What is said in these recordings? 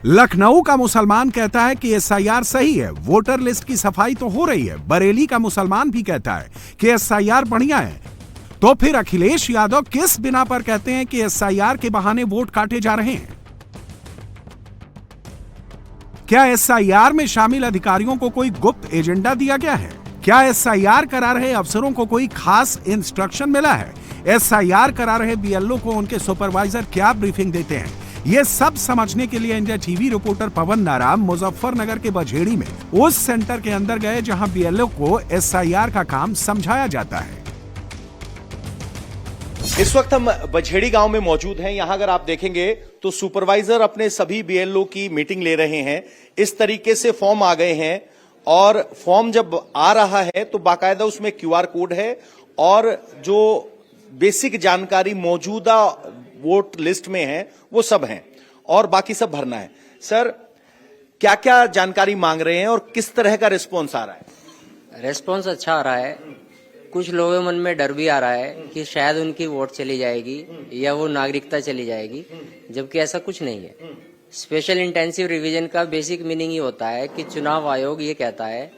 लखनऊ का मुसलमान कहता है कि एसआईआर सही है, वोटर लिस्ट की सफाई तो हो रही है। बरेली का मुसलमान भी कहता है कि एसआईआर बढ़िया है। तो फिर अखिलेश यादव किस बिना पर कहते हैं कि एसआईआर के बहाने वोट काटे जा रहे हैं? क्या एसआईआर में शामिल अधिकारियों को कोई गुप्त एजेंडा दिया गया है? क्या एसआईआर करा रहे अफसरों को कोई खास इंस्ट्रक्शन मिला है? एसआईआर करा रहे बीएलओ को उनके सुपरवाइजर क्या ब्रीफिंग देते हैं? ये सब समझने के लिए इंडिया टीवी रिपोर्टर पवन नाराम मुजफ्फरनगर के बझेड़ी में उस सेंटर के अंदर गए जहां बीएलओ को एसआईआर का काम समझाया जाता है। इस वक्त हम बझेड़ी गांव में मौजूद हैं। यहां अगर आप देखेंगे तो सुपरवाइजर अपने सभी बीएलओ की मीटिंग ले रहे हैं। इस तरीके से फॉर्म आ गए हैं और फॉर्म जब आ रहा है तो बाकायदा उसमें क्यूआर कोड है और जो बेसिक जानकारी मौजूदा वोट लिस्ट में है वो सब है और बाकी सब भरना है। सर, क्या क्या जानकारी मांग रहे हैं और किस तरह का रिस्पॉन्स आ रहा है? रिस्पॉन्स अच्छा आ रहा है। कुछ लोगों के मन में डर भी आ रहा है कि शायद उनकी वोट चली जाएगी या वो नागरिकता चली जाएगी, जबकि ऐसा कुछ नहीं है। स्पेशल इंटेंसिव रिवीजन का बेसिक मीनिंग ये होता है कि चुनाव आयोग ये कहता है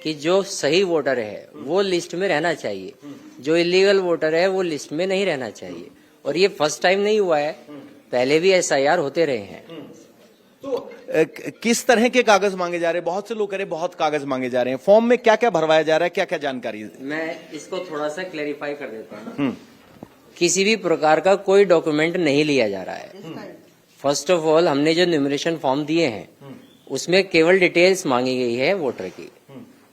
कि जो सही वोटर है वो लिस्ट में रहना चाहिए, जो इलीगल वोटर है वो लिस्ट में नहीं रहना चाहिए। और ये फर्स्ट टाइम नहीं हुआ है, पहले भी एसआईआर होते रहे हैं। तो किस तरह के कागज मांगे जा रहे हैं? बहुत से लोग कह रहे हैं बहुत कागज मांगे जा रहे हैं। फॉर्म में क्या क्या भरवाया जा रहा है, क्या क्या जानकारी है? मैं इसको थोड़ा सा क्लेरिफाई कर देता हूँ। किसी भी प्रकार का कोई डॉक्यूमेंट नहीं लिया जा रहा है। फर्स्ट ऑफ ऑल, हमने जो न्यूमरेशन फॉर्म दिए हैं उसमें केवल डिटेल्स मांगी गई है वोटर की।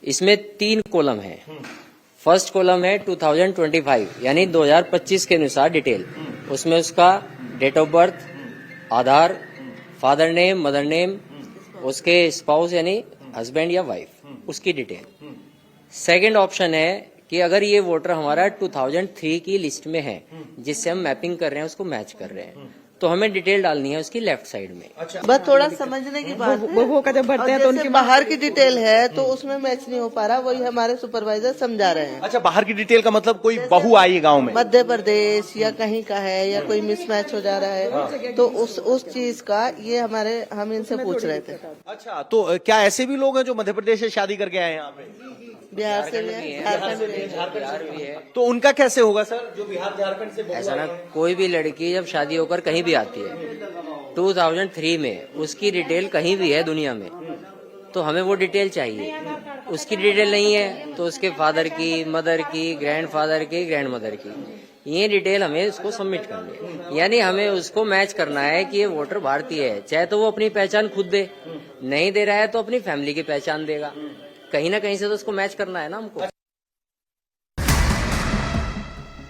इसमें 3 कॉलम है। फर्स्ट कॉलम है 2025 यानी 2025 के अनुसार डिटेल। उसमें उसका date of birth, Aadhaar, father name, mother name, उसके स्पाउस यानी हस्बैंड या वाइफ, उसकी डिटेल। सेकंड ऑप्शन है कि अगर ये वोटर हमारा 2003 की लिस्ट में है जिससे हम मैपिंग कर रहे हैं, उसको मैच कर रहे हैं, तो हमें डिटेल डालनी है उसकी लेफ्ट साइड में। अच्छा, बस थोड़ा समझने की बात है। वो का जब भरते हैं तो उनकी बाहर की डिटेल है तो उसमें मैच नहीं हो पा रहा, वही हमारे सुपरवाइजर समझा रहे हैं। अच्छा, बाहर की डिटेल का मतलब कोई बहू आई गांव में मध्य प्रदेश या कहीं का है या कोई मिसमैच हो जा रहा है तो उस चीज का ये हम इनसे पूछ रहे थे। अच्छा, तो क्या ऐसे भी लोग हैं जो मध्य प्रदेश से शादी करके आए हैं यहाँ पे? बिहार से भी है, झारखंड भी है। तो उनका कैसे होगा सर, जो बिहार झारखंड से? ऐसा ना, कोई भी लड़की जब शादी होकर कहीं भी आती है 2003 में, उसकी डिटेल कहीं भी है दुनिया में तो हमें वो डिटेल चाहिए। उसकी डिटेल नहीं है तो उसके फादर की, मदर की, ग्रैंडफादर की, ग्रैंडमदर की, ये डिटेल हमें उसको सबमिट करनी है। यानी हमें उसको मैच करना है कि ये वोटर भारतीय है। चाहे तो वो अपनी पहचान खुद दे, नहीं दे रहा है तो अपनी फैमिली की पहचान देगा। कहीं ना कहीं से तो उसको मैच करना है ना हमको।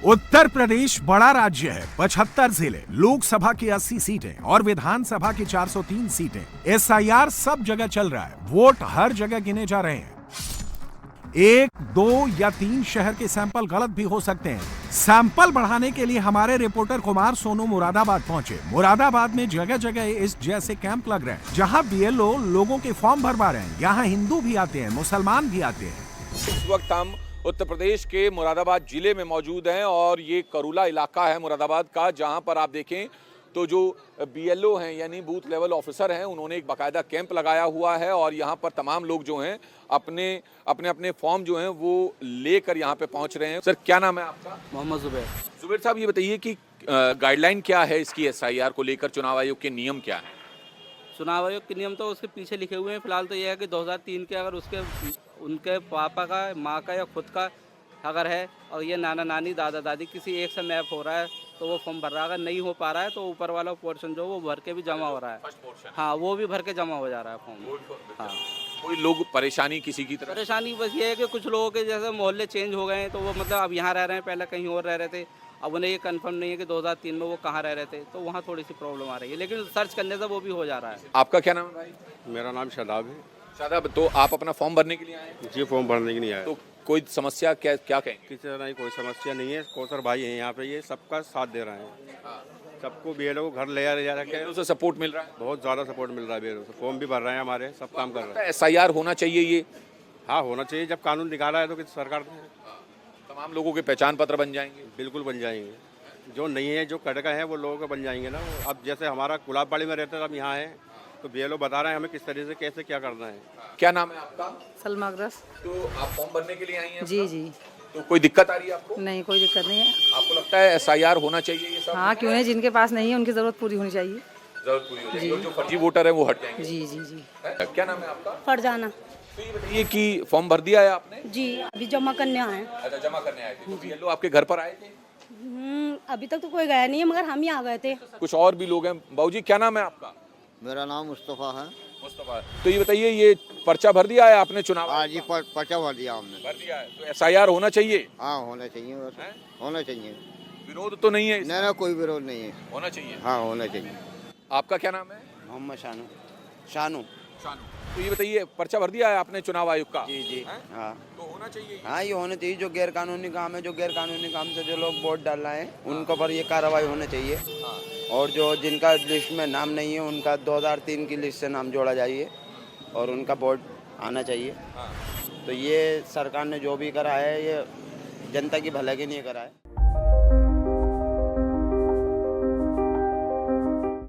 उत्तर प्रदेश बड़ा राज्य है, 75 जिले, लोकसभा की 80 सीटें और विधानसभा की 403 सीटें। एसआईआर सब जगह चल रहा है, वोट हर जगह गिने जा रहे हैं। 1, 2 या 3 शहर के सैंपल गलत भी हो सकते हैं। सैंपल बढ़ाने के लिए हमारे रिपोर्टर कुमार सोनू मुरादाबाद पहुंचे। मुरादाबाद में जगह जगह इस जैसे कैंप लग रहे हैं जहां बीएलओ लोगों के फॉर्म भरवा रहे हैं। यहाँ हिंदू भी आते हैं, मुसलमान भी आते हैं। इस वक्त हम उत्तर प्रदेश के मुरादाबाद जिले में मौजूद हैं और ये करूला इलाका है मुरादाबाद का, जहां पर आप देखें तो जो बीएलओ हैं यानी बूथ लेवल ऑफिसर हैं, उन्होंने एक बाकायदा कैंप लगाया हुआ है और यहाँ पर तमाम लोग जो हैं अपने अपने फॉर्म जो हैं वो लेकर यहाँ पे पहुँच रहे हैं। सर, क्या नाम है आपका? मोहम्मद जुबैर। जुबैर साहब, ये बताइए कि गाइडलाइन क्या है इसकी, एसआईआर को लेकर चुनाव आयोग के नियम क्या है? चुनाव आयोग के नियम तो उसके पीछे लिखे हुए हैं। फिलहाल तो यह है कि 2003 के अगर उनके पापा का, माँ का या खुद का अगर है और ये नाना नानी, दादा दादी किसी एक से मैप हो रहा है तो वो फॉर्म भर रहा है। अगर नहीं हो पा रहा है तो ऊपर वाला पोर्शन जो वो भर के भी जमा हो रहा है। हाँ, वो भी भर के जमा हो जा रहा है फॉर्म। हाँ, कोई लोग परेशानी किसी की तरफ? परेशानी बस ये है कि कुछ लोगों के जैसे मोहल्ले चेंज हो गए हैं तो वो मतलब अब यहाँ रह रहे हैं, पहले कहीं और रह रहे थे। अब उन्हें ये कंफर्म नहीं है कि 2003 में वो कहाँ रह रहे थे, तो वहाँ थोड़ी सी प्रॉब्लम आ रही है, लेकिन सर्च करने से वो भी हो जा रहा है। आपका क्या नाम है भाई? मेरा नाम शादाब है। शादाब, तो आप अपना फॉर्म भरने के लिए आए हैं? जी, फॉर्म भरने के लिए आया। तो कोई समस्या क्या कहेंगे? किसी तरह की कोई समस्या नहीं है। कौसर भाई हैं यहाँ पे, ये सबका साथ दे रहे हैं। सबको बीएलओ को घर ले जा रखे हैं, उसे सपोर्ट मिल रहा है? बहुत ज़्यादा सपोर्ट मिल रहा है बीएलओ से। फॉर्म भी भर रहे हैं हमारे, सब काम कर रहे हैं। एसआईआर होना चाहिए ये? हाँ, होना चाहिए। जब कानून निकाला है तो कि सरकार ने, तमाम लोगों के पहचान पत्र बन जाएंगे? बिल्कुल बन जाएंगे। जो नहीं है, जो कटका है, वो लोगों के बन जाएंगे ना। अब जैसे हमारा गुलाबबाड़ी में रहते थे, अब यहाँ है तो BLO बता रहे हैं हमें किस तरीके से कैसे क्या करना है। क्या नाम है आपका? सलमा अग्रस। तो आप फॉर्म भरने के लिए आई हैं? जी जी। तो कोई दिक्कत आ रही है आपको? नहीं, कोई दिक्कत नहीं है। आपको लगता है SIR होना चाहिए ये सब? हाँ, क्यों नहीं, जिनके पास नहीं है उनकी जरूरत पूरी होनी चाहिए। जरूरत पूरी हो जाएगी और जो फर्जी वोटर है वो हट जाएंगे। जी जी जी। क्या नाम है आपका? फरजाना। तो ये बताइए कि फॉर्म भर दिया है आपने? जी, अभी जमा करने आए। अच्छा, जमा करने आए थे। तो BLO आपके घर पर आए थे? अभी तक तो कोई गया नहीं है, मगर हम ही आ गए थे। कुछ और भी लोग हैं। बाबूजी क्या नाम है आपका? मेरा नाम मुस्तफ़ा है। मुस्तफा। तो ये बताइए, ये पर्चा भर दिया है आपने चुनाव? आज ही पर्चा भर दिया हमने। भर दिया है। तो SIR होना चाहिए? हाँ, होना चाहिए, होना चाहिए। विरोध तो नहीं है? नहीं, कोई विरोध नहीं है। होना चाहिए। हाँ, होना चाहिए। आपका क्या नाम है? मोहम्मद शानू। शानू। शानू। तो ये बताइए, पर्चा भर दिया है आपने चुनाव आयोग का? जी जी। हाँ, तो होना चाहिए। हाँ, ये होना चाहिए। जो गैर कानूनी काम है, जो गैर कानूनी काम से जो लोग वोट डाल रहे हैं, उनके पर ये कार्रवाई होना चाहिए। और जो जिनका लिस्ट में नाम नहीं है, उनका 2003 की लिस्ट से नाम जोड़ा जाइए और उनका वोट आना चाहिए। तो ये सरकार ने जो भी करा है, ये जनता की भलाई के लिए करा है।